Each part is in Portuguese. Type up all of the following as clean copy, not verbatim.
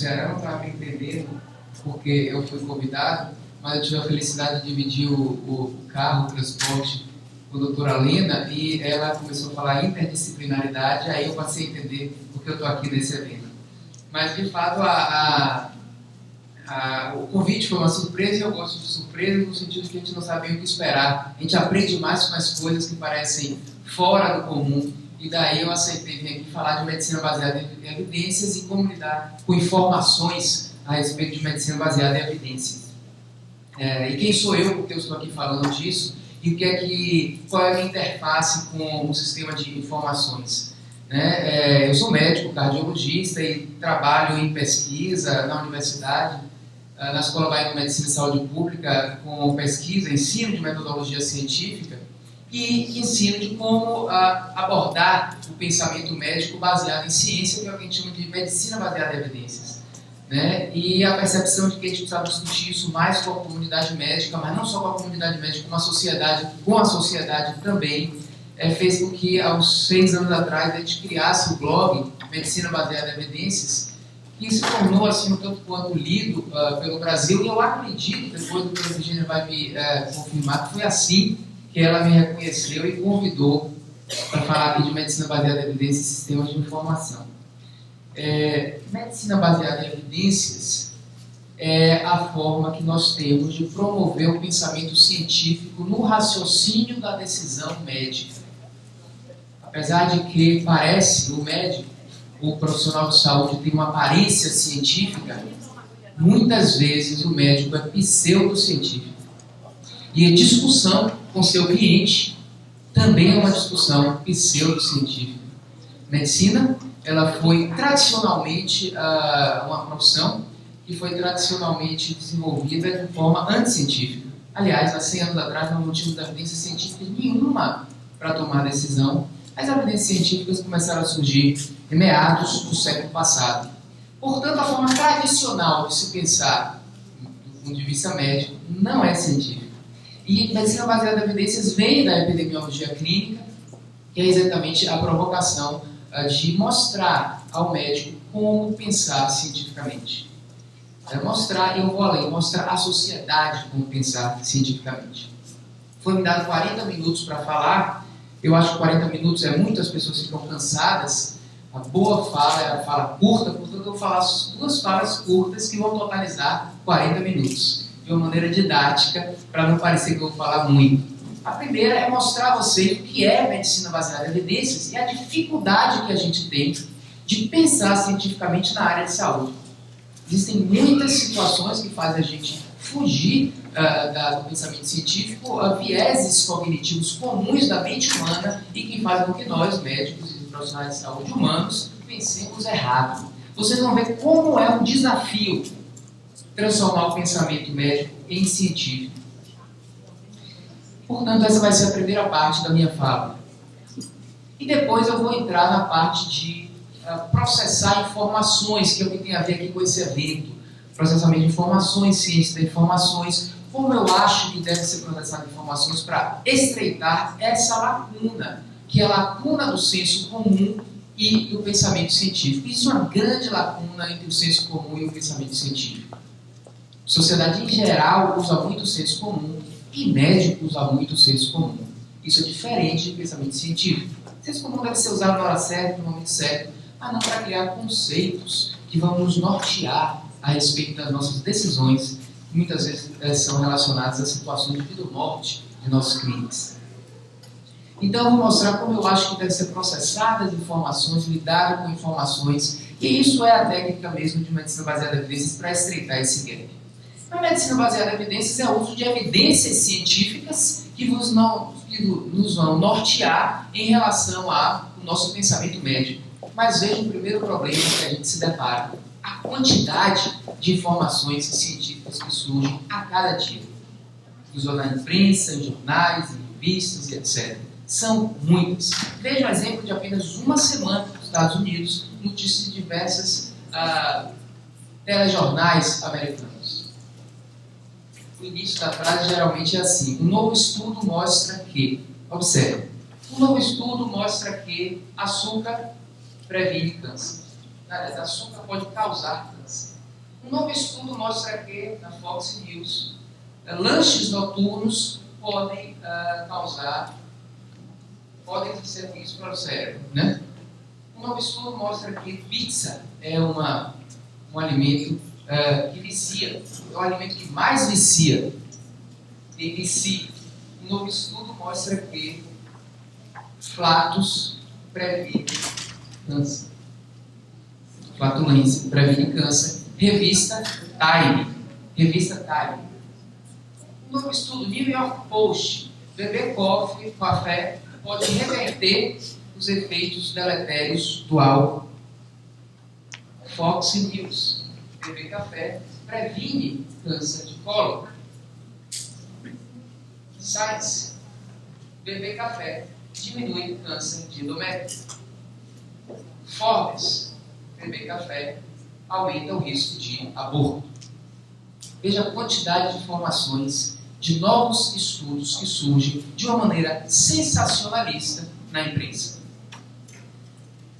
Ceará, não estava entendendo, porque eu fui convidado, mas eu tive a felicidade de dividir o carro, o transporte, com a doutora Lena, e ela começou a falar interdisciplinaridade, aí eu passei a entender porque eu estou aqui nesse evento. Mas, de fato, o convite foi uma surpresa, e eu gosto de surpresa no sentido que a gente não sabia o que esperar. A gente aprende mais com as coisas que parecem fora do comum, e daí eu aceitei vir aqui falar de medicina baseada em evidências e como lidar com informações a respeito de medicina baseada em evidências. E quem sou eu, porque eu estou aqui falando disso, e qual é a minha interface com o sistema de informações. Eu sou médico, cardiologista e trabalho em pesquisa na universidade, na Escola Baiana de Medicina e Saúde Pública, com pesquisa, ensino de metodologia científica e ensino de como abordar o pensamento médico baseado em ciência, que é o que a gente chama de medicina baseada em evidências. E a percepção de que a gente precisava discutir isso mais com a comunidade médica, mas não só com a comunidade médica, com a sociedade também, fez com que, aos 6 anos atrás, a gente criasse o blog Medicina Baseada em Evidências, que se tornou, assim, um tanto quanto lido pelo Brasil, e eu acredito, depois que a Virginia vai me confirmar, que foi assim que ela me reconheceu e convidou para falar aqui de Medicina Baseada em Evidências e Sistemas de Informação. Medicina baseada em evidências é a forma que nós temos de promover o pensamento científico no raciocínio da decisão médica. Apesar de que parece o médico, o profissional de saúde tem uma aparência científica, muitas vezes o médico é pseudocientífico. E a discussão com seu cliente também é uma discussão pseudocientífica. Medicina, ela foi tradicionalmente uma profissão que foi tradicionalmente desenvolvida de forma anticientífica. Aliás, há 100 anos atrás não tínhamos evidência científica nenhuma para tomar decisão. As evidências científicas começaram a surgir em meados do século passado. Portanto, a forma tradicional de se pensar, do ponto de vista médico, não é científica. E medicina baseada em evidências vem da epidemiologia clínica, que é exatamente a provocação de mostrar ao médico como pensar cientificamente. Eu vou além, mostrar à sociedade como pensar cientificamente. Foi me dado 40 minutos para falar, eu acho que 40 minutos é muito, as pessoas ficam cansadas. A boa fala é a fala curta, portanto eu vou falar 2 falas curtas que vão totalizar 40 minutos, de uma maneira didática, para não parecer que eu vou falar muito. A primeira é mostrar a vocês o que é medicina baseada em evidências e a dificuldade que a gente tem de pensar cientificamente na área de saúde. Existem muitas situações que fazem a gente fugir do pensamento científico, vieses cognitivos comuns da mente humana e que fazem com que nós, médicos e profissionais de saúde humanos, pensemos errado. Vocês vão ver como é um desafio transformar o pensamento médico em científico. Portanto, essa vai ser a primeira parte da minha fala. E depois eu vou entrar na parte de processar informações, que é o que tem a ver aqui com esse evento. Processamento de informações, ciência de informações, como eu acho que deve ser processado informações para estreitar essa lacuna, que é a lacuna do senso comum e do pensamento científico. Isso é uma grande lacuna entre o senso comum e o pensamento científico. A sociedade em geral usa muito o senso comum, e médico usa muito o senso comum. Isso é diferente de pensamento científico. O senso comum deve ser usado na hora certa, no momento certo, mas não para criar conceitos que vão nos nortear a respeito das nossas decisões, que muitas vezes são relacionadas a situações de vida ou morte de nossos clientes. Então, eu vou mostrar como eu acho que deve ser processadas informações, lidar com informações, e isso é a técnica mesmo de medicina baseada em evidências para estreitar esse gap. A medicina baseada em evidências é o uso de evidências científicas que nos vão nortear em relação ao nosso pensamento médico. Mas veja o primeiro problema que a gente se depara: a quantidade de informações científicas que surgem a cada dia. Usou na imprensa, em jornais, em revistas e etc. São muitas. Veja um exemplo de apenas uma semana nos Estados Unidos, notícias de diversas telejornais americanos. O início da frase geralmente é assim: um novo estudo mostra que, observe, um novo estudo mostra que açúcar previne câncer. Açúcar pode causar câncer. Um novo estudo mostra que, na Fox News, lanches noturnos podem ser ruins para o cérebro, né? Um novo estudo mostra que pizza é um alimento que vicia, é o alimento que mais vicia. Um novo estudo mostra que flatos previnem câncer. Flatulência previne câncer. Revista Time. Um novo estudo, New York Post, beber café pode reverter os efeitos deletérios do álcool. Fox News, beber café previne câncer de cólon. Science, beber café diminui câncer de endométrio. Forbes, beber café aumenta o risco de aborto. Veja a quantidade de informações, de novos estudos que surgem de uma maneira sensacionalista na imprensa.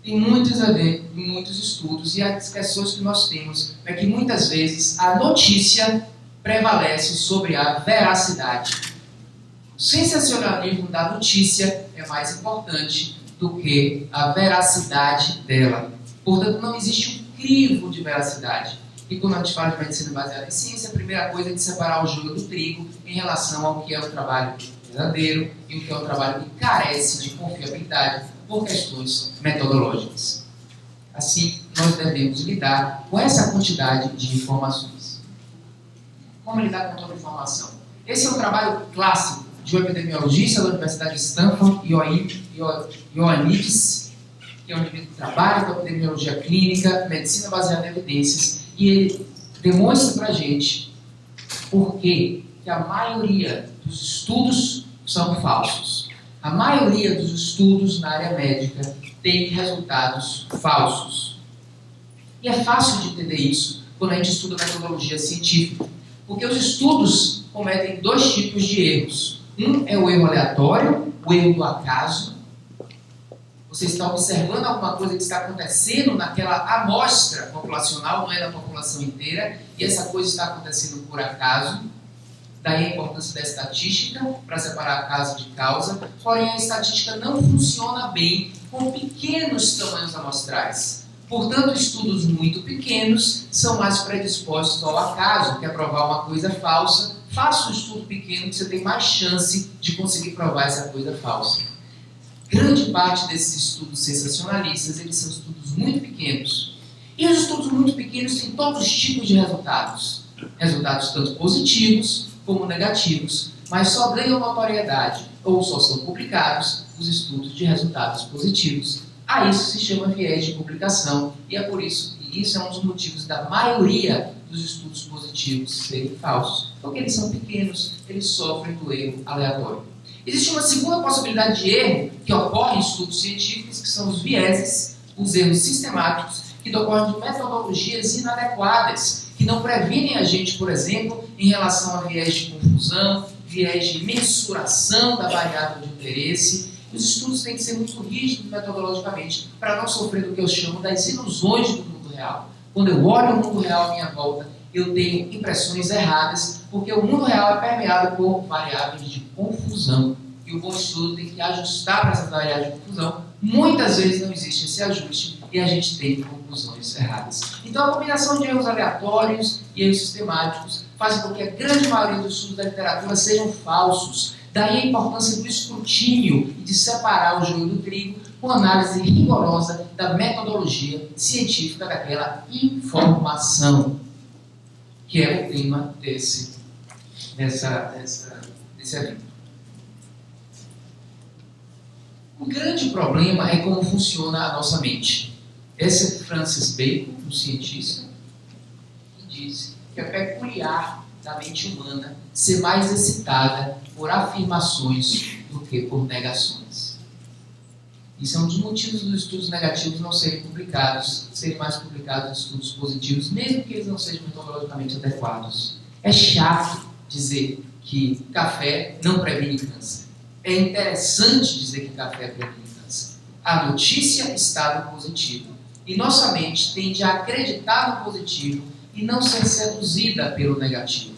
Tem muitos a ver em muitos estudos, e as questões que nós temos é que muitas vezes a notícia prevalece sobre a veracidade. O sensacionalismo da notícia é mais importante do que a veracidade dela. Portanto, não existe um crivo de veracidade. E quando a gente fala de medicina baseada em ciência, a primeira coisa é de separar o joio do trigo em relação ao que é o trabalho verdadeiro e o que é o trabalho que carece de confiabilidade por questões metodológicas. Assim, nós devemos lidar com essa quantidade de informações. Como lidar com toda a informação? Esse é um trabalho clássico de um epidemiologista da Universidade de Stanford, Ioannidis, que é um indivíduo que trabalha com epidemiologia clínica, medicina baseada em evidências, e ele demonstra para a gente por que a maioria dos estudos são falsos. A maioria dos estudos na área médica tem resultados falsos. E é fácil de entender isso quando a gente estuda metodologia científica, porque os estudos cometem dois tipos de erros. Um é o erro aleatório, o erro do acaso. Você está observando alguma coisa que está acontecendo naquela amostra populacional, não é da população inteira, e essa coisa está acontecendo por acaso. Daí a importância da estatística para separar caso de causa. Porém, a estatística não funciona bem com pequenos tamanhos amostrais. Portanto, estudos muito pequenos são mais predispostos ao acaso, que é provar uma coisa falsa. Faça um estudo pequeno que você tem mais chance de conseguir provar essa coisa falsa. Grande parte desses estudos sensacionalistas, eles são estudos muito pequenos. E os estudos muito pequenos têm todos os tipos de resultados. Resultados tanto positivos como negativos, mas só ganham notoriedade ou só são publicados os estudos de resultados positivos. A isso se chama viés de publicação, e é por isso, e isso é um dos motivos da maioria dos estudos positivos serem falsos, porque eles são pequenos, eles sofrem do erro aleatório. Existe uma segunda possibilidade de erro que ocorre em estudos científicos, que são os vieses, os erros sistemáticos, que decorrem de metodologias inadequadas, que não previnem a gente, por exemplo, em relação a viés de confusão, viés de mensuração da variável de interesse. Os estudos têm que ser muito rígidos metodologicamente para não sofrer do que eu chamo das ilusões do mundo real. Quando eu olho o mundo real à minha volta, eu tenho impressões erradas, porque o mundo real é permeado por variáveis de confusão. E o bom estudo tem que ajustar para essas variáveis de confusão. Muitas vezes não existe esse ajuste e a gente tem conclusões erradas. Então, a combinação de erros aleatórios e erros sistemáticos faz com que a grande maioria dos estudos da literatura sejam falsos. Daí a importância do escrutínio e de separar o joio do trigo com análise rigorosa da metodologia científica daquela informação, que é o tema desse evento. O grande problema é como funciona a nossa mente. Esse é Francis Bacon, um cientista, que diz que é peculiar da mente humana ser mais excitada por afirmações do que por negações. Isso é um dos motivos dos estudos negativos não serem publicados, serem mais publicados os estudos positivos, mesmo que eles não sejam metodologicamente adequados. É chato dizer que café não previne câncer. É interessante dizer que café previne câncer. A notícia está no positivo. E nossa mente tende a acreditar no positivo e não ser seduzida pelo negativo.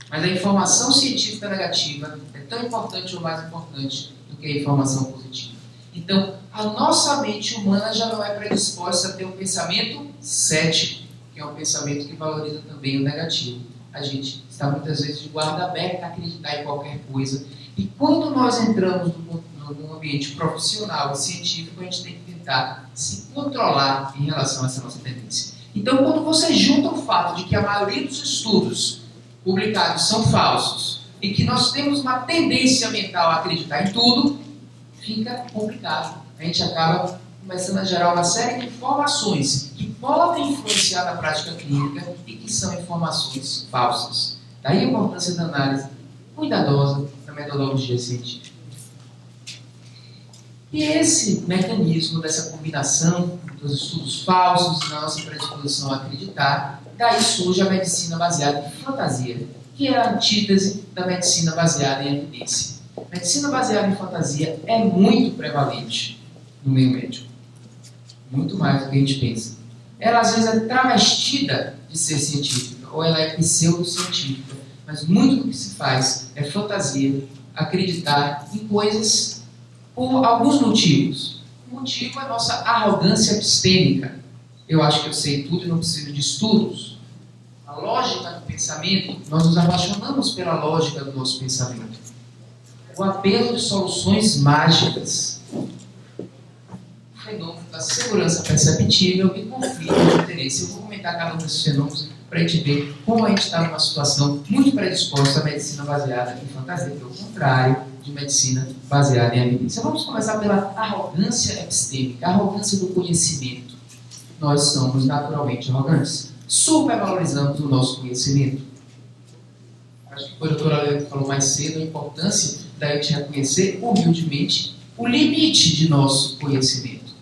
Mas a informação científica negativa é tão importante ou mais importante do que a informação positiva. Então, a nossa mente humana já não é predisposta a ter um pensamento cético, que é um pensamento que valoriza também o negativo. A gente está muitas vezes de guarda aberta a acreditar em qualquer coisa. E quando nós entramos num ambiente profissional e científico, a gente tem que tentar se controlar em relação a essa nossa tendência. Então, quando você junta o fato de que a maioria dos estudos publicados são falsos e que nós temos uma tendência mental a acreditar em tudo, fica complicado. A gente acaba começando a gerar uma série de informações que podem influenciar na prática clínica e que são informações falsas. Daí a importância da análise cuidadosa da metodologia científica. E esse mecanismo dessa combinação dos estudos falsos na nossa predisposição a acreditar, daí surge a medicina baseada em fantasia, que é a antítese da medicina baseada em evidência. A medicina baseada em fantasia é muito prevalente no meio médico. Muito mais do que a gente pensa. Ela às vezes é travestida de ser científica, ou ela é pseudocientífica, mas muito do que se faz é fantasia, acreditar em coisas por alguns motivos. O motivo é a nossa arrogância epistêmica. Eu acho que eu sei tudo e não preciso de estudos. A lógica do pensamento, nós nos apaixonamos pela lógica do nosso pensamento. O apelo de soluções mágicas. O fenômeno da segurança perceptível e conflito de interesse. Eu vou comentar cada um desses fenômenos para a gente ver como a gente está numa situação muito predisposta à medicina baseada em fantasia, que é o contrário de medicina baseada em evidência. Vamos começar pela arrogância epistêmica, a arrogância do conhecimento. Nós somos naturalmente arrogantes. Supervalorizamos o nosso conhecimento. Acho que foi a doutora Leandro que falou mais cedo a importância da gente reconhecer humildemente o limite de nosso conhecimento.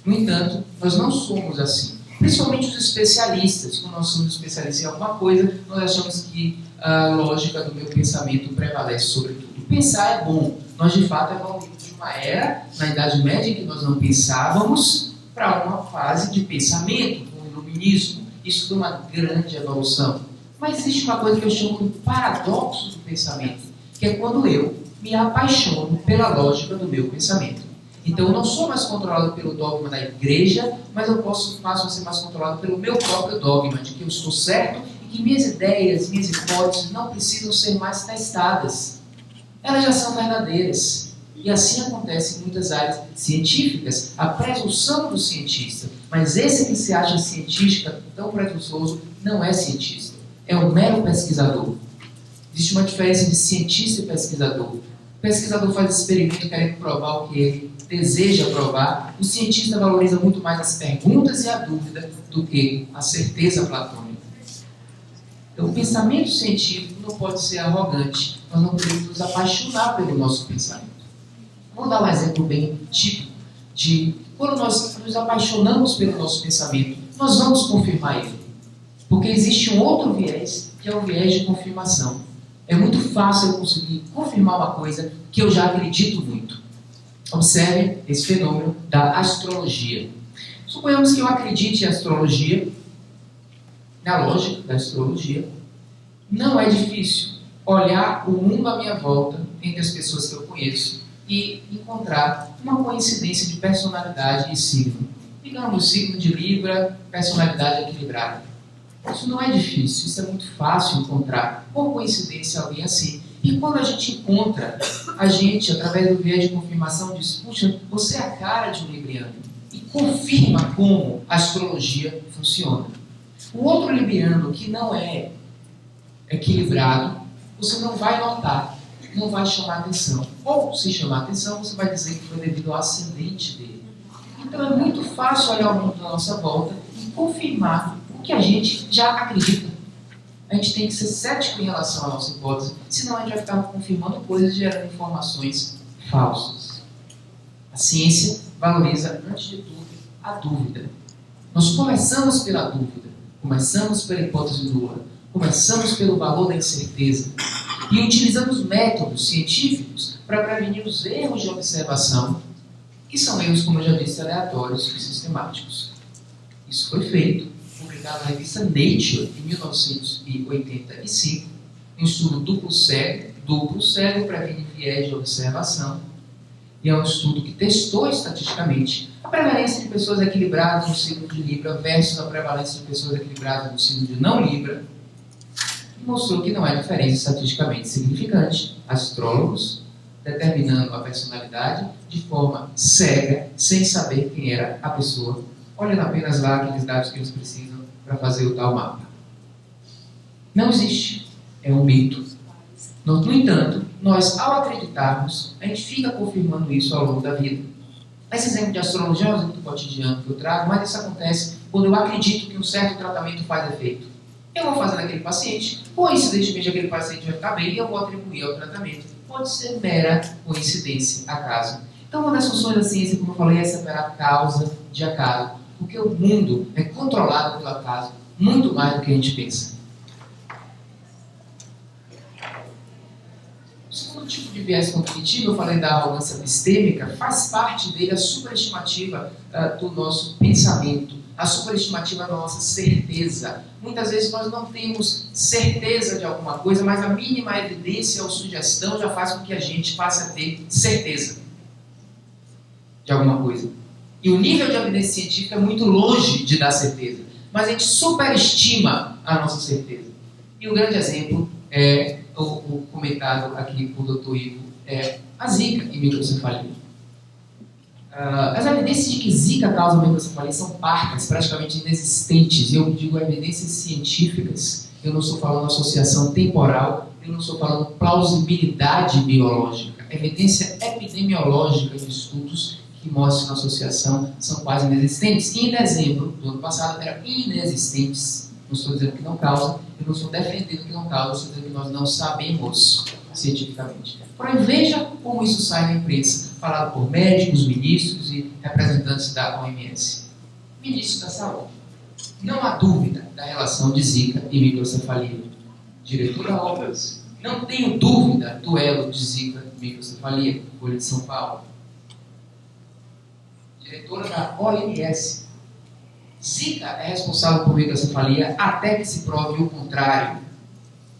No entanto, nós não somos assim. Principalmente os especialistas. Quando nós somos especialistas em alguma coisa, nós achamos que a lógica do meu pensamento prevalece sobre tudo. Pensar é bom. Nós, de fato, evoluímos de uma era, na Idade Média, em que nós não pensávamos, para uma fase de pensamento, com o iluminismo. Isso foi uma grande evolução. Mas existe uma coisa que eu chamo de paradoxo do pensamento, que é quando eu me apaixono pela lógica do meu pensamento. Então, eu não sou mais controlado pelo dogma da igreja, mas eu passo a ser mais controlado pelo meu próprio dogma, de que eu estou certo e que minhas ideias, minhas hipóteses não precisam ser mais testadas. Elas já são verdadeiras. E assim acontece em muitas áreas científicas, a presunção do cientista. Mas esse que se acha cientista, tão presunçoso, não é cientista. É um mero pesquisador. Existe uma diferença de cientista e pesquisador. O pesquisador faz experimento querendo provar o que ele deseja provar. O cientista valoriza muito mais as perguntas e a dúvida do que a certeza platônica. Então, o pensamento científico não pode ser arrogante. Nós não podemos nos apaixonar pelo nosso pensamento. Vou dar um exemplo bem típico de quando nós nos apaixonamos pelo nosso pensamento, nós vamos confirmar ele. Porque existe um outro viés, que é o viés de confirmação. É muito fácil eu conseguir confirmar uma coisa que eu já acredito muito. Observe esse fenômeno da astrologia. Suponhamos que eu acredite em astrologia, na lógica da astrologia. Não é difícil olhar o mundo à minha volta, entre as pessoas que eu conheço, e encontrar uma coincidência de personalidade e signo. Digamos, signo de Libra, personalidade equilibrada. Isso não é difícil, isso é muito fácil encontrar, por coincidência, alguém assim. E quando a gente encontra, a gente, através do viés de confirmação, diz, puxa, você é a cara de um libriano. E confirma como a astrologia funciona. O outro libriano que não é equilibrado, você não vai notar, não vai chamar atenção. Ou, se chamar atenção, você vai dizer que foi devido ao ascendente dele. Então é muito fácil olhar o mundo à nossa volta e confirmar o que a gente já acredita. A gente tem que ser cético em relação à nossa hipótese, senão a gente vai ficar confirmando coisas e gerando informações falsas. A ciência valoriza, antes de tudo, a dúvida. Nós começamos pela dúvida, começamos pela hipótese nula, começamos pelo valor da incerteza e utilizamos métodos científicos para prevenir os erros de observação, que são erros, como eu já disse, aleatórios e sistemáticos. Isso foi feito, publicado publicado na revista Nature, em 1985, um estudo duplo cego previne viés de observação, e é um estudo que testou estatisticamente a prevalência de pessoas equilibradas no signo de Libra versus a prevalência de pessoas equilibradas no signo de não Libra, e mostrou que não há diferença estatisticamente significante. Astrólogos determinando a personalidade de forma cega, sem saber quem era a pessoa, olhando apenas lá aqueles dados que eles precisam para fazer o tal mapa. Não existe. É um mito. No entanto, nós, ao acreditarmos, a gente fica confirmando isso ao longo da vida. Esse exemplo de astrologia é um exemplo do cotidiano que eu trago, mas isso acontece quando eu acredito que um certo tratamento faz efeito. Eu vou fazer naquele paciente, coincidentemente aquele paciente vai ficar bem e eu vou atribuir ao tratamento. Pode ser mera coincidência, acaso. Então, uma das funções da ciência, como eu falei, é separar causa de acaso. Porque o mundo é controlado pelo acaso muito mais do que a gente pensa. O segundo tipo de viés cognitivo, eu falei da arrogância epistêmica, faz parte dele a superestimativa do nosso pensamento, a superestimativa da nossa certeza. Muitas vezes nós não temos certeza de alguma coisa, mas a mínima evidência ou sugestão já faz com que a gente passe a ter certeza de alguma coisa. E o nível de evidência científica é muito longe de dar certeza, mas a gente superestima a nossa certeza. E um grande exemplo é o comentado aqui por Dr. Ivo, a zika e microcefalia. As evidências de que zika causa microcefalia são parcas, praticamente inexistentes. E eu digo evidências científicas. Eu não estou falando associação temporal, eu não estou falando plausibilidade biológica. Evidência epidemiológica de estudos que mostram a associação são quase inexistentes. E em dezembro do ano passado eram inexistentes. Não estou dizendo que não causa, eu não estou defendendo que não causa, estou dizendo que nós não sabemos cientificamente. Porém, veja como isso sai na imprensa, falado por médicos, ministros e representantes da OMS. Ministro da Saúde. Não há dúvida da relação de zika e microcefalia. Diretora Obras. Não tenho dúvida do elo de zika e microcefalia. Folha de São Paulo. Diretora da OMS. Zika é responsável por microcefalia até que se prove o contrário.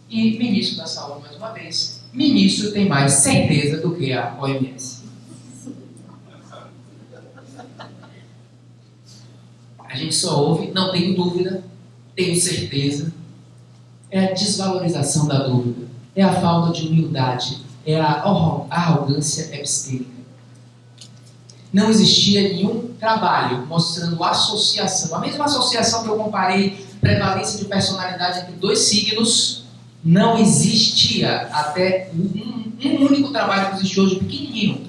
E ministro da Saúde, mais uma vez. Ministro tem mais certeza do que a OMS. A gente só ouve, não tenho dúvida, tenho certeza. É a desvalorização da dúvida. É a falta de humildade. É a arrogância epistêmica. Não existia nenhum trabalho mostrando associação. A mesma associação que eu comparei prevalência de personalidade entre dois signos, não existia até um único trabalho que existe hoje, pequenininho.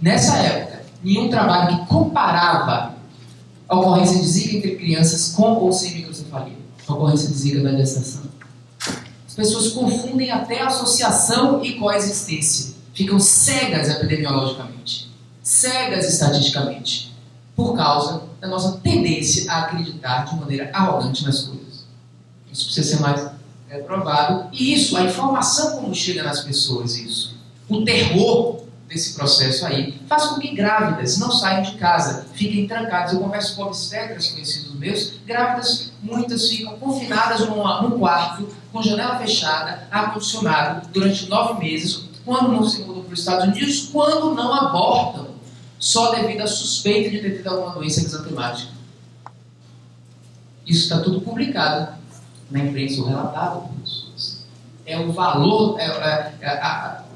Nessa época, nenhum trabalho que comparava a ocorrência de zika entre crianças com ou sem microcefalia. A ocorrência de zika na gestação. As pessoas confundem até associação e coexistência. Ficam cegas epidemiologicamente. Cegas estatisticamente, por causa da nossa tendência a acreditar de maneira arrogante nas coisas. Isso precisa ser mais provado. E isso, a informação como chega nas pessoas, isso. O terror desse processo aí faz com que grávidas não saiam de casa, fiquem trancadas. Eu converso com obstetras conhecidos meus, grávidas, muitas ficam confinadas num quarto, com janela fechada, ar-condicionado, durante 9 meses, quando não se mudam para os Estados Unidos, quando não abortam, só devido à suspeita de ter tido alguma doença exantemática. Isso está tudo publicado na imprensa, ou relatado por pessoas. É o valor,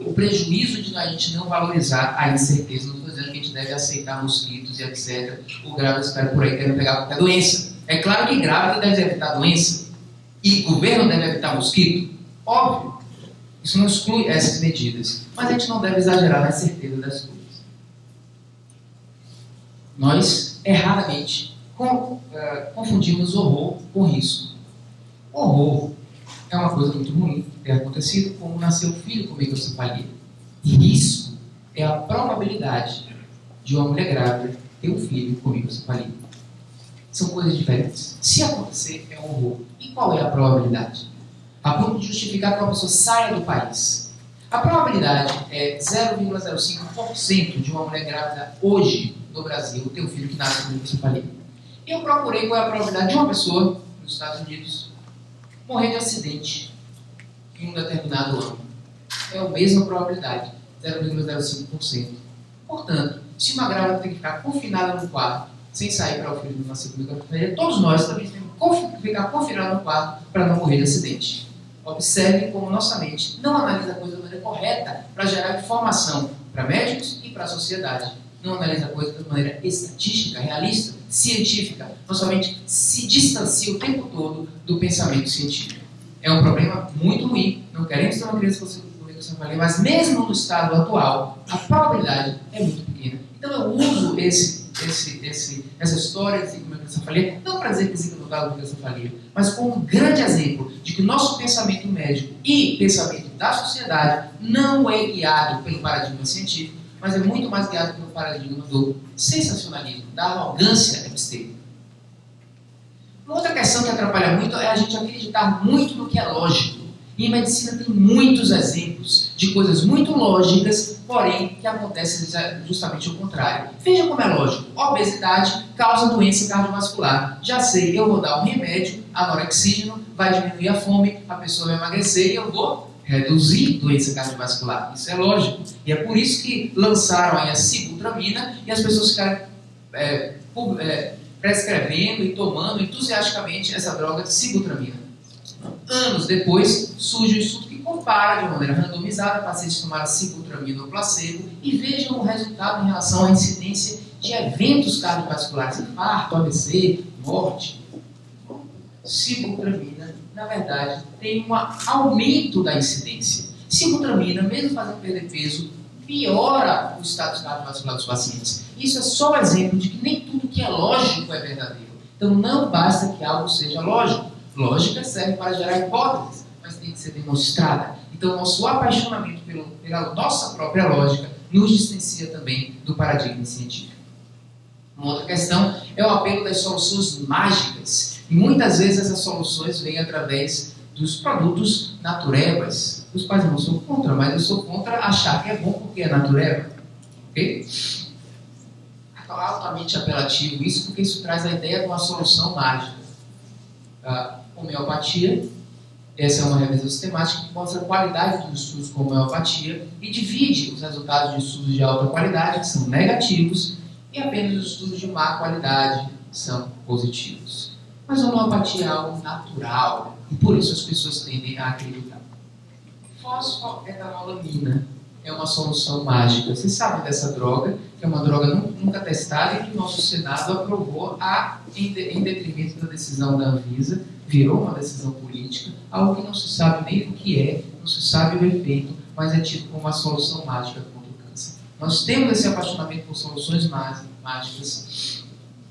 o prejuízo de a gente não valorizar a incerteza. Não estou dizendo que a gente deve aceitar mosquitos e etc. O grávida espera por aí querendo pegar qualquer doença. É claro que grávida deve evitar doença. E o governo deve evitar mosquito. Óbvio. Isso não exclui essas medidas. Mas a gente não deve exagerar na certeza das coisas. Nós, erradamente, confundimos horror com risco. Horror é uma coisa muito ruim ter acontecido, como nascer um filho com microcefalia. E risco é a probabilidade de uma mulher grávida ter um filho com microcefalia. São coisas diferentes. Se acontecer, é um horror. E qual é a probabilidade? A ponto de justificar que uma pessoa saia do país. A probabilidade é 0,05% de uma mulher grávida hoje no Brasil ter um filho que nasce com microcefalia. Eu procurei qual é a probabilidade de uma pessoa nos nos Estados Unidos, morrer de acidente em um determinado ano. É a mesma probabilidade, 0,05%. Portanto, se uma grávida tem que ficar confinada no quarto, sem sair para o filho na segunda-feira, todos nós também temos que ficar confinados no quarto para não morrer de acidente. Observe como nossa mente não analisa a coisa da maneira correta para gerar informação para médicos e para a sociedade. Não analisa a coisa de maneira estatística, realista, científica. Nossa mente se distancia o tempo todo do pensamento científico. É um problema muito ruim. Não queremos ter uma criança com comunicação, mas mesmo no estado atual, a probabilidade é muito pequena. Então eu uso essa história de microcefalia, não para dizer que existe no caso de microcefalia, mas como um grande exemplo de que o nosso pensamento médico e pensamento da sociedade não é guiado pelo paradigma científico, mas é muito mais guiado pelo paradigma do sensacionalismo, da arrogância epistêmica. Uma outra questão que atrapalha muito é a gente acreditar muito no que é lógico. E em medicina tem muitos exemplos de coisas muito lógicas, porém que acontecem justamente o contrário. Veja como é lógico. Obesidade causa doença cardiovascular. Já sei, eu vou dar um remédio, anorexígeno, vai diminuir a fome, a pessoa vai emagrecer e eu vou reduzir doença cardiovascular. Isso é lógico. E é por isso que lançaram aí a sibutramina e as pessoas ficaram prescrevendo e tomando entusiasticamente essa droga de sibutramina. Anos depois, surge um estudo que compara de maneira randomizada pacientes que tomaram sibutramina ou placebo e vejam o resultado em relação à incidência de eventos cardiovasculares, infarto, AVC, morte. Sibutramina, na verdade, tem um aumento da incidência. Sibutramina, mesmo fazendo perder peso, piora o status cardiovascular dos pacientes. Isso é só um exemplo de que nem tudo que é lógico é verdadeiro. Então não basta que algo seja lógico. Lógica serve para gerar hipóteses, mas tem que ser demonstrada. Então, nosso apaixonamento pela nossa própria lógica nos distancia também do paradigma científico. Uma outra questão é o apelo das soluções mágicas. E muitas vezes essas soluções vêm através dos produtos naturebas. Os pais não são contra, mas eu sou contra achar que é bom porque é natureba. Ok? É altamente apelativo isso, porque isso traz a ideia de uma solução mágica. Homeopatia, essa é uma revisão sistemática que mostra a qualidade dos estudos com homeopatia e divide os resultados de estudos de alta qualidade, que são negativos, e apenas os estudos de má qualidade, que são positivos. Mas a homeopatia é algo natural, e por isso as pessoas tendem a acreditar. Fosfoetanolamina é uma solução mágica. Vocês sabem dessa droga, que é uma droga nunca testada e que o nosso Senado aprovou em detrimento da decisão da Anvisa, virou uma decisão política, algo que não se sabe nem o que é, não se sabe o efeito, mas é tido como uma solução mágica contra o câncer. Nós temos esse apaixonamento por soluções mágicas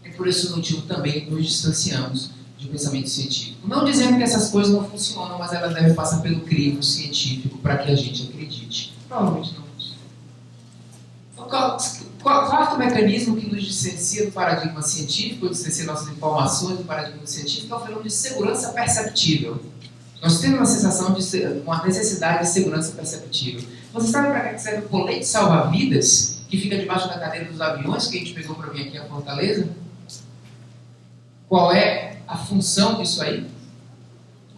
e por esse motivo também nos distanciamos de pensamento científico. Não dizendo que essas coisas não funcionam, mas elas devem passar pelo crivo científico para que a gente acredite. Provavelmente não funciona. Quarto mecanismo que nos distancia do paradigma científico, distancia nossas informações do paradigma científico, é o fenômeno de segurança perceptível. Nós temos uma sensação de uma necessidade de segurança perceptível. Você sabe para que serve o colete salva-vidas que fica debaixo da cadeira dos aviões que a gente pegou para vir aqui a Fortaleza? Qual é a função disso aí?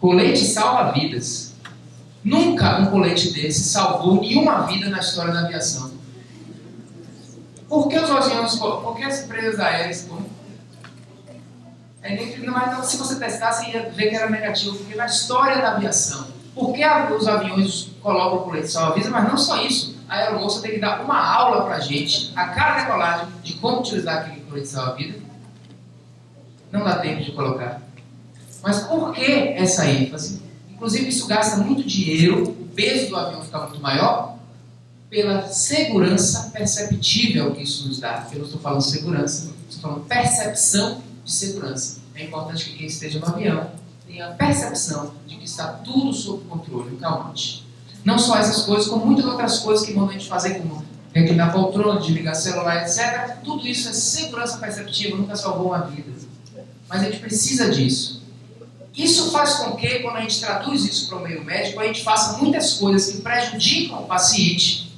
Colete salva-vidas. Nunca um colete desse salvou nenhuma vida na história da aviação. Por que os aviões, por que as empresas aéreas mas se você testasse, ia ver que era negativo, porque na história da aviação, por que os aviões colocam o colete salva-vidas? Mas não só isso, a aeromoça tem que dar uma aula pra gente, a cada decolagem, de como utilizar aquele colete salva-vidas. Não dá tempo de colocar. Mas por que essa ênfase? Inclusive isso gasta muito dinheiro, o peso do avião fica muito maior, pela segurança perceptível que isso nos dá. Eu não estou falando segurança, estou falando percepção de segurança. É importante que quem esteja no avião tenha a percepção de que está tudo sob controle, calmante. Não só essas coisas, como muitas outras coisas que mandam a gente fazer, como reclinar poltrona, desligar celular, etc. Tudo isso é segurança perceptível, nunca salvou uma vida. Mas a gente precisa disso. Isso faz com que, quando a gente traduz isso para o meio médico, a gente faça muitas coisas que prejudicam o paciente,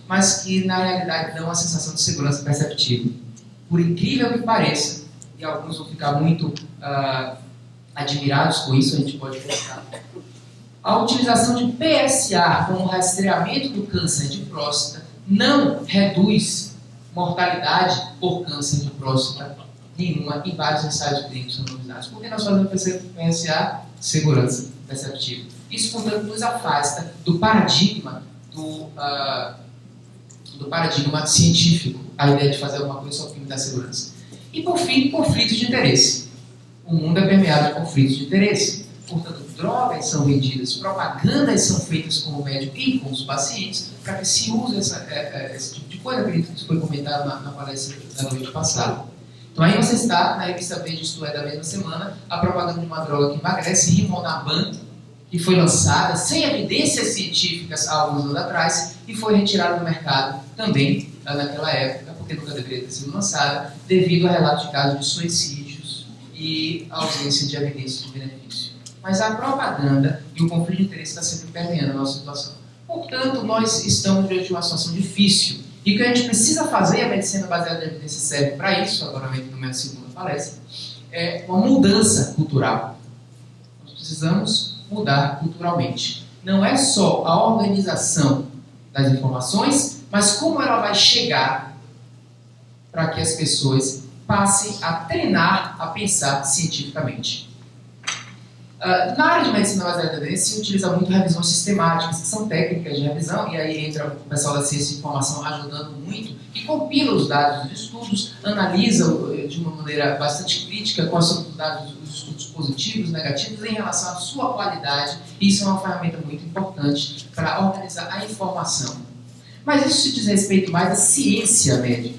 mas que na realidade dão uma sensação de segurança perceptível. Por incrível que pareça, e alguns vão ficar muito admirados com isso, a gente pode colocar. A utilização de PSA como rastreamento do câncer de próstata não reduz mortalidade por câncer de próstata nenhuma em vários ensaios clínicos randomizados. Por que nós fazemos PSA? Segurança perceptiva. Isso, portanto, nos afasta do paradigma paradigma científico, a ideia de fazer alguma coisa só para dar segurança. E, por fim, conflitos de interesse. O mundo é permeado de conflitos de interesse. Portanto, drogas são vendidas, propagandas são feitas com o médico e com os pacientes para que se use esse tipo de coisa. Acredito que isso foi comentado na palestra da noite passada. Então, aí você está na revista Veja, isto é, da mesma semana, a propaganda de uma droga que emagrece, Rimonabant, que foi lançada sem evidências científicas há alguns anos atrás e foi retirada do mercado também naquela época, porque nunca deveria ter sido lançada, devido a relatos de casos de suicídios e a ausência de evidências de benefício. Mas a propaganda e o conflito de interesse está sempre permeando a nossa situação. Portanto, nós estamos diante de uma situação difícil. E o que a gente precisa fazer, a medicina baseada em evidência serve para isso, agora eu entro na minha segunda palestra, é uma mudança cultural. Nós precisamos mudar culturalmente. Não é só a organização das informações, mas como ela vai chegar para que as pessoas passem a treinar, a pensar cientificamente. Na área de medicina baseada em evidência se utiliza muito revisões sistemáticas, que são técnicas de revisão, e aí entra o pessoal da ciência de informação ajudando muito, e compila os dados dos estudos, analisa de uma maneira bastante crítica quais são os dados dos estudos positivos, negativos, em relação à sua qualidade, e isso é uma ferramenta muito importante para organizar a informação. Mas isso se diz respeito mais à ciência médica.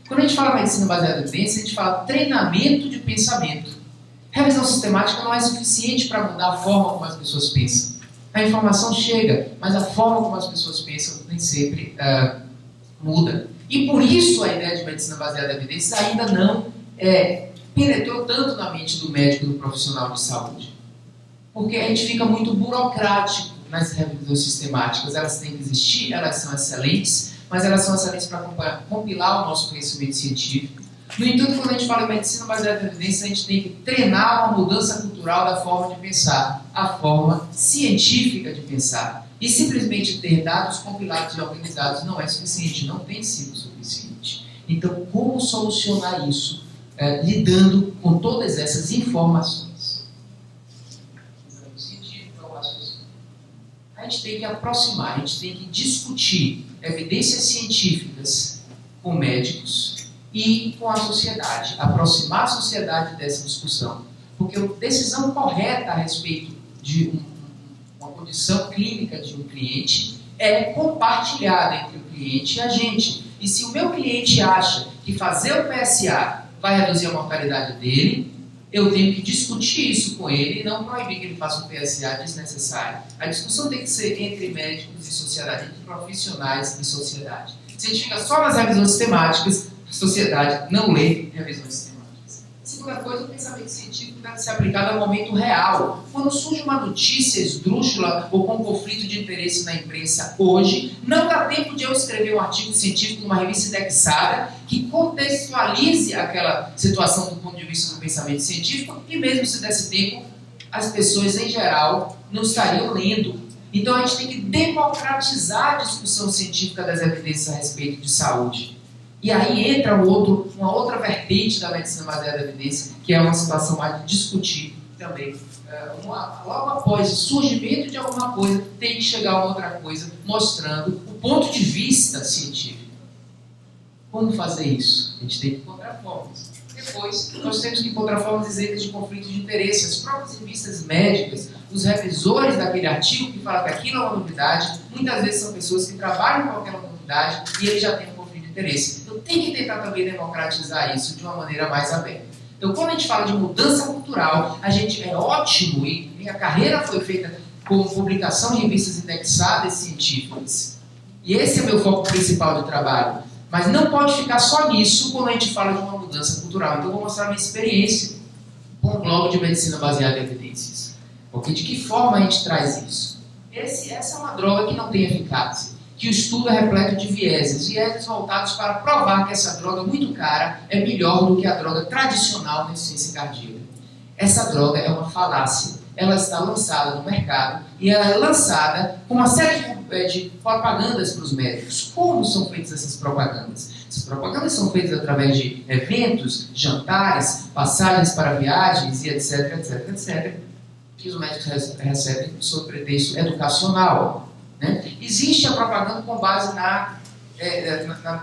Quando a gente fala medicina baseada em evidência, a gente fala treinamento de pensamento. Revisão sistemática não é suficiente para mudar a forma como as pessoas pensam. A informação chega, mas a forma como as pessoas pensam nem sempre muda. E por isso a ideia de medicina baseada em evidência ainda não penetrou tanto na mente do médico e do profissional de saúde. Porque a gente fica muito burocrático nas revisões sistemáticas. Elas têm que existir, elas são excelentes, mas elas são excelentes para compilar o nosso conhecimento científico. No entanto, quando a gente fala em medicina baseada em evidência, a gente tem que treinar uma mudança cultural da forma de pensar, a forma científica de pensar. E simplesmente ter dados compilados e organizados não é suficiente, não tem sido suficiente. Então, como solucionar isso? Lidando com todas essas informações. A gente tem que aproximar, a gente tem que discutir evidências científicas com médicos e com a sociedade, aproximar a sociedade dessa discussão. Porque a decisão correta a respeito de uma condição clínica de um cliente é compartilhada entre o cliente e a gente. E se o meu cliente acha que fazer o PSA vai reduzir a mortalidade dele, eu tenho que discutir isso com ele e não proibir que ele faça um PSA desnecessário. A discussão tem que ser entre médicos e sociedade, entre profissionais e sociedade. Se a gente fica só nas revisões sistemáticas, a sociedade não lê revisões sistemáticas. Segunda coisa, o pensamento científico deve ser aplicado ao momento real. Quando surge uma notícia esdrúxula ou com conflito de interesse na imprensa hoje, não dá tempo de eu escrever um artigo científico numa revista indexada que contextualize aquela situação do ponto de vista do pensamento científico, e mesmo se desse tempo, as pessoas em geral não estariam lendo. Então a gente tem que democratizar a discussão científica das evidências a respeito de saúde. E aí entra uma outra vertente da medicina baseada em evidência, que é uma situação mais de discutir também. Logo após o surgimento de alguma coisa, tem que chegar a outra coisa, mostrando o ponto de vista científico. Como fazer isso? A gente tem que encontrar formas. Depois, nós temos que encontrar formas isentas de conflito de interesse. As próprias revistas médicas, os revisores daquele artigo que falam que aquilo é uma novidade, muitas vezes são pessoas que trabalham com aquela novidade e eles já têm um conflito de interesse. Então tem que tentar também democratizar isso de uma maneira mais aberta. Então quando a gente fala de mudança cultural, a gente é ótimo, e minha carreira foi feita com publicação em revistas indexadas científicas. E esse é o meu foco principal de trabalho. Mas não pode ficar só nisso quando a gente fala de uma mudança cultural. Então eu vou mostrar a minha experiência com o blog de medicina baseada em evidências. Porque de que forma a gente traz isso? Essa é uma droga que não tem eficácia, que o estudo é repleto de vieses voltados para provar que essa droga muito cara é melhor do que a droga tradicional na insuficiência cardíaca. Essa droga é uma falácia. Ela está lançada no mercado e ela é lançada com uma série de propagandas para os médicos. Como são feitas essas propagandas? Essas propagandas são feitas através de eventos, jantares, passagens para viagens e etc, etc, etc, que os médicos recebem sob pretexto educacional. Né? Existe a propaganda com base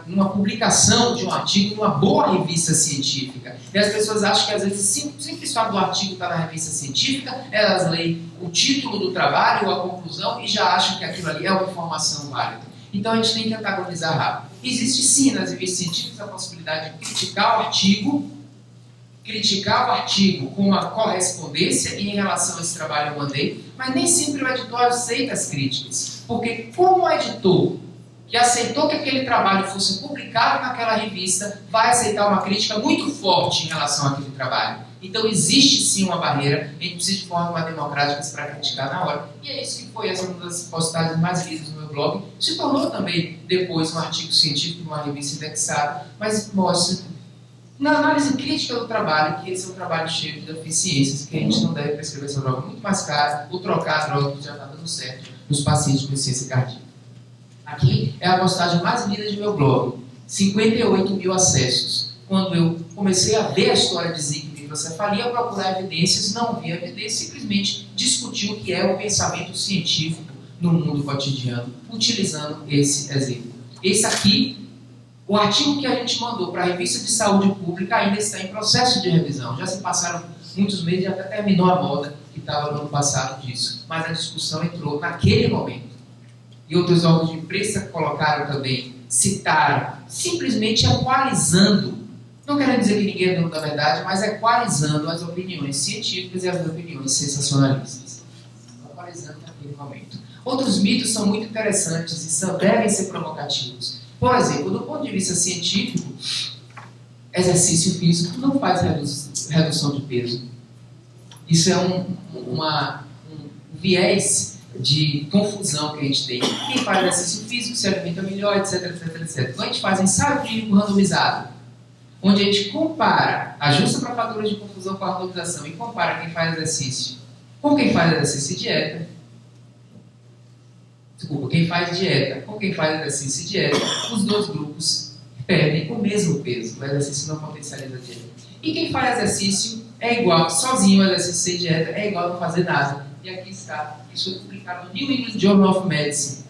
numa publicação de um artigo numa boa revista científica. E as pessoas acham que, às vezes, simples fato do artigo estar na revista científica, elas leem o título do trabalho ou a conclusão e já acham que aquilo ali é uma informação válida. Então, a gente tem que antagonizar rápido. Existe, sim, nas revistas científicas a possibilidade de criticar o artigo com uma correspondência e em relação a esse trabalho eu mandei, mas nem sempre o editor aceita as críticas. Porque, como o editor que aceitou que aquele trabalho fosse publicado naquela revista, vai aceitar uma crítica muito forte em relação àquele trabalho. Então existe sim uma barreira, a gente precisa de formas democráticas para criticar na hora. E é isso que foi essa uma das postagens mais lidas no meu blog. Se tornou também depois um artigo científico numa revista indexada, mas mostra, na análise crítica do trabalho, que esse é um trabalho cheio de deficiências, que a gente não deve prescrever essa droga muito mais cara ou trocar a droga que já está dando certo nos pacientes com insuficiência cardíaca. Aqui é a postagem mais lida de meu blog, 58 mil acessos. Quando eu comecei a ver a história de Zika e microcefalia, procurar evidências, não vi evidência, simplesmente discutir o que é o pensamento científico no mundo cotidiano, utilizando esse exemplo. Esse aqui, o artigo que a gente mandou para a Revista de Saúde Pública ainda está em processo de revisão. Já se passaram muitos meses e até terminou a moda que estava no ano passado disso. Mas a discussão entrou naquele momento. E outros órgãos de imprensa colocaram também, citaram, simplesmente equalizando, não quero dizer que ninguém é dono da verdade, mas equalizando as opiniões científicas e as opiniões sensacionalistas. Equalizando naquele momento. Outros mitos são muito interessantes e devem ser provocativos. Por exemplo, do ponto de vista científico, exercício físico não faz redução de peso. Isso é um viés de confusão que a gente tem. Quem faz exercício físico se alimenta melhor, etc, etc, etc. Então a gente faz ensaio clínico randomizado, onde a gente compara, ajusta para fatores de confusão com a randomização e compara quem faz exercício com quem faz exercício e dieta. Desculpa, quem faz dieta com quem faz exercício e dieta, os dois grupos perdem o mesmo peso. O exercício não potencializa a dieta. E quem faz exercício é igual, sozinho, o exercício sem dieta é igual a não fazer nada. E aqui está, isso foi publicado no New England Journal of Medicine.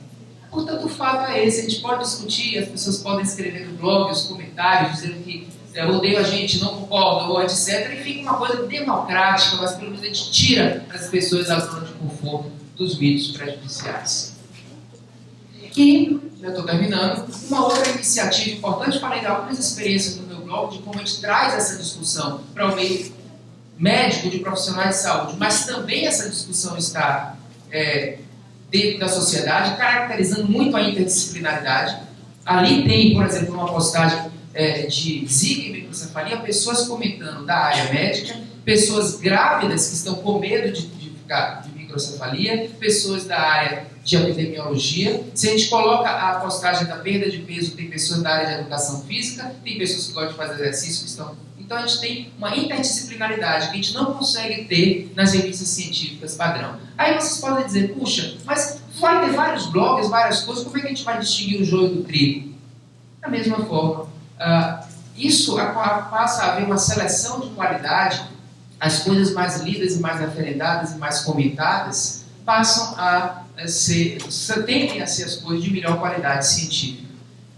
Portanto, o fato é esse, a gente pode discutir, as pessoas podem escrever no blog, os comentários, dizendo que odeio a gente, não concordo, ou etc. E fica uma coisa democrática, mas pelo menos a gente tira as pessoas da zona de conforto dos mitos prejudiciais. E, já estou terminando, uma outra iniciativa importante, falei de algumas experiências no meu blog, de como a gente traz essa discussão para o meio médico, de profissionais de saúde, mas também essa discussão está dentro da sociedade, caracterizando muito a interdisciplinaridade. Ali tem, por exemplo, uma postagem de Zika e microcefalia, pessoas comentando da área médica, pessoas grávidas que estão com medo de microcefalia, pessoas da área de epidemiologia. Se a gente coloca a postagem da perda de peso, tem pessoas da área de educação física, tem pessoas que gostam de fazer exercício, que estão... Então a gente tem uma interdisciplinaridade que a gente não consegue ter nas revistas científicas padrão. Aí vocês podem dizer, puxa, mas vai ter vários blogs, várias coisas, como é que a gente vai distinguir o joio do trigo? Da mesma forma, isso passa a haver uma seleção de qualidade, as coisas mais lidas e mais referendadas e mais comentadas passam a tendem a ser as coisas de melhor qualidade científica.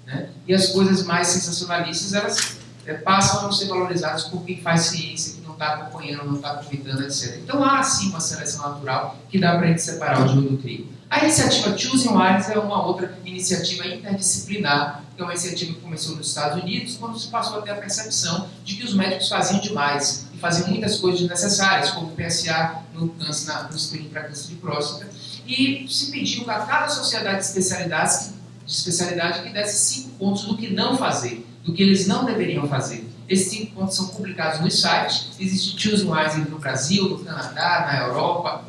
Né? E as coisas mais sensacionalistas, elas passam a não ser valorizadas por quem faz ciência, que não está acompanhando, não está comentando, etc. Então há sim uma seleção natural que dá para a gente separar o joio do trigo. A iniciativa Choosing Wines é uma outra iniciativa interdisciplinar, que é uma iniciativa que começou nos Estados Unidos, quando se passou a ter a percepção de que os médicos faziam demais e faziam muitas coisas desnecessárias, como PSA no câncer, no screening para câncer de próstata, e se pediu a cada sociedade de especialidade que desse 5 pontos do que não fazer, do que eles não deveriam fazer. Esses 5 pontos são publicados nos sites. Existe Choosing Wisely no Brasil, no Canadá, na Europa,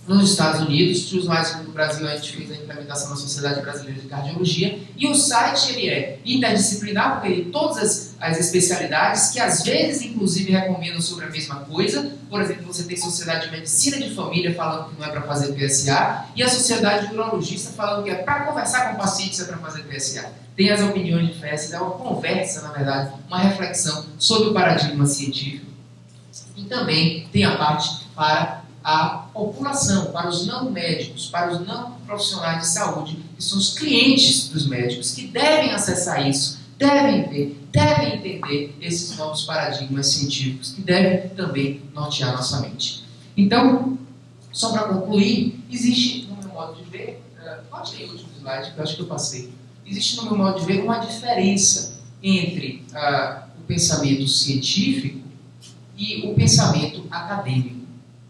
nos Estados Unidos, os mais no Brasil a gente fez a implementação na Sociedade Brasileira de Cardiologia, e o site ele é interdisciplinar, porque ele tem todas as especialidades, que às vezes inclusive recomendam sobre a mesma coisa. Por exemplo, você tem Sociedade de Medicina de Família falando que não é para fazer PSA, e a Sociedade de Urologista falando que é para conversar com pacientes, é para fazer PSA. Tem as opiniões diversas, é uma conversa, na verdade, uma reflexão sobre o paradigma científico. E também tem a parte para a população, para os não médicos, para os não profissionais de saúde, que são os clientes dos médicos, que devem acessar isso, devem ver, devem entender esses novos paradigmas científicos, que devem também nortear nossa mente. Então, só para concluir, existe, no meu modo de ver, pode ter o último slide, que eu acho que eu passei, existe, no meu modo de ver, uma diferença entre o pensamento científico e o pensamento acadêmico.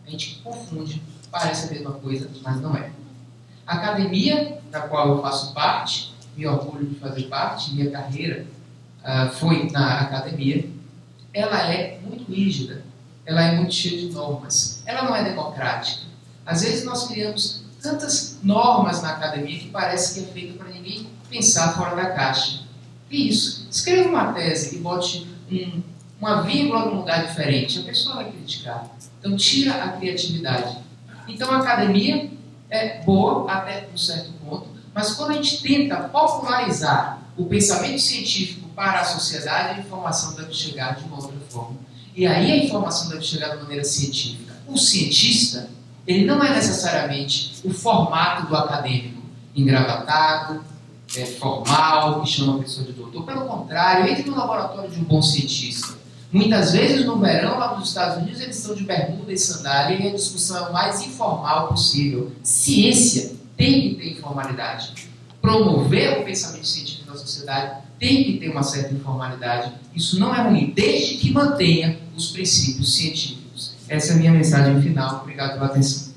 A gente confunde, parece a mesma coisa, mas não é. A academia, da qual eu faço parte, me orgulho de fazer parte, minha carreira foi na academia, ela é muito rígida, ela é muito cheia de normas, ela não é democrática. Às vezes nós criamos tantas normas na academia que parece que é feito para ninguém pensar fora da caixa. E isso, escreva uma tese e bote uma vírgula num lugar diferente, a pessoa vai criticar. Então, tira a criatividade. Então, a academia é boa até um certo ponto, mas quando a gente tenta popularizar o pensamento científico para a sociedade, a informação deve chegar de uma outra forma. E aí a informação deve chegar de maneira científica. O cientista, ele não é necessariamente o formato do acadêmico, engravatado, formal, que chama a pessoa de doutor. Pelo contrário, entre no laboratório de um bom cientista. Muitas vezes no verão, lá nos Estados Unidos, eles estão de bermuda e sandália e a discussão é o mais informal possível. Ciência tem que ter informalidade. Promover o pensamento científico na sociedade tem que ter uma certa informalidade. Isso não é ruim, desde que mantenha os princípios científicos. Essa é a minha mensagem final. Obrigado pela atenção.